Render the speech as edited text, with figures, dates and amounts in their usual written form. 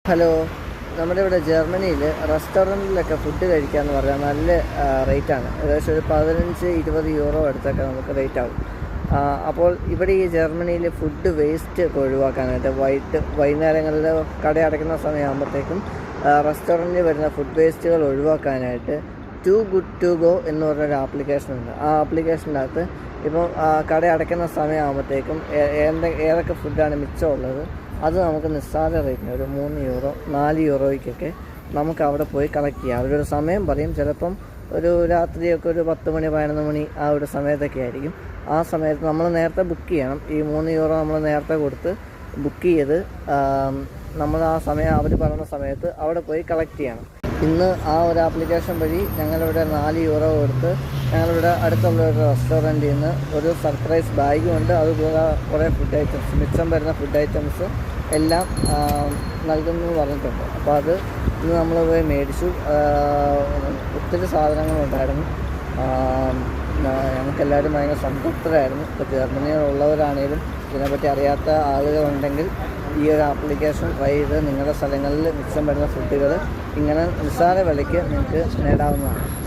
Hello, നമ്മുടെ ഇവിടെ ജർമ്മനിയിൽ റെസ്റ്റോറൻറ്റിലൊക്കെ ഫുഡ് കഴിക്കുക എന്ന് പറഞ്ഞാൽ നല്ല റേറ്റാണ്. ഏകദേശം ഒരു 15-20 യൂറോ അടുത്തൊക്കെ നമുക്ക് റേറ്റ് ആകും. അപ്പോൾ ഇവിടെ ഈ ജർമ്മനിയിൽ ഫുഡ് വേസ്റ്റ് ഒക്കെ ഒഴിവാക്കാനായിട്ട് വൈകുന്നേരങ്ങളിൽ കട അടയ്ക്കുന്ന സമയമാകുമ്പോഴത്തേക്കും റെസ്റ്റോറൻറ്റിൽ വരുന്ന ഫുഡ് വേസ്റ്റുകൾ ഒഴിവാക്കാനായിട്ട് ടു ഗുഡ് ടു ഗോ എന്ന് പറഞ്ഞൊരു ആപ്ലിക്കേഷൻ ഉണ്ട്. ആ ആപ്ലിക്കേഷനകത്ത് ഇപ്പോൾ കട അടയ്ക്കുന്ന സമയമാകുമ്പോഴത്തേക്കും ഏതൊക്കെ ഫുഡാണ് മിച്ചമുള്ളത് അത് നമുക്ക് നിസ്സാര റേറ്റിന് ഒരു 3 യൂറോ 4 യൂറോയ്ക്കൊക്കെ നമുക്ക് അവിടെ പോയി കളക്ട് ചെയ്യാം. അവരൊരു സമയം പറയും. ചിലപ്പം ഒരു രാത്രിയൊക്കെ ഒരു 10 മണി 11 മണി ആ ഒരു സമയത്തൊക്കെ ആയിരിക്കും. ആ സമയത്ത് നമ്മൾ നേരത്തെ ബുക്ക് ചെയ്യണം. ഈ 3 യൂറോ നമ്മൾ നേരത്തെ കൊടുത്ത് ബുക്ക് ചെയ്ത് നമ്മൾ ആ സമയം അവർ പറയുന്ന സമയത്ത് അവിടെ പോയി കളക്ട് ചെയ്യണം. ഇന്ന് ആ ഒരു ആപ്ലിക്കേഷൻ വഴി ഞങ്ങളിവിടെ 4 യൂറോ കൊടുത്ത് ഞങ്ങളിവിടെ അടുത്തുള്ള ഒരു റെസ്റ്റോറൻറ്റിൽ നിന്ന് ഒരു സർപ്രൈസ് ബാഗും ഉണ്ട്. അതുപോലെ കുറേ ഫുഡ് ഐറ്റംസ്, മിച്ചം വരുന്ന ഫുഡ് ഐറ്റംസ് എല്ലാം നൽകുന്നു പറഞ്ഞിട്ടുണ്ട്. അപ്പോൾ അത് ഇന്ന് നമ്മൾ പോയി മേടിച്ചു. ഒത്തിരി സാധനങ്ങളുണ്ടായിരുന്നു. ഞങ്ങൾക്കെല്ലാവരും ഭയങ്കര സംതൃപ്തരായിരുന്നു. ഇപ്പോൾ ജർമ്മനിയിലുള്ളവരാണേലും ഇതിനെപ്പറ്റി അറിയാത്ത ആളുകളുണ്ടെങ്കിൽ ഈ ഒരു ആപ്ലിക്കേഷൻ ട്രൈ ചെയ്ത് നിങ്ങളുടെ സ്ഥലങ്ങളിൽ മിച്ചം വരുന്ന ഫുഡുകൾ ഇങ്ങനെ നിസ്സാര വിലയ്ക്ക് നിങ്ങൾക്ക് നേടാവുന്നതാണ്.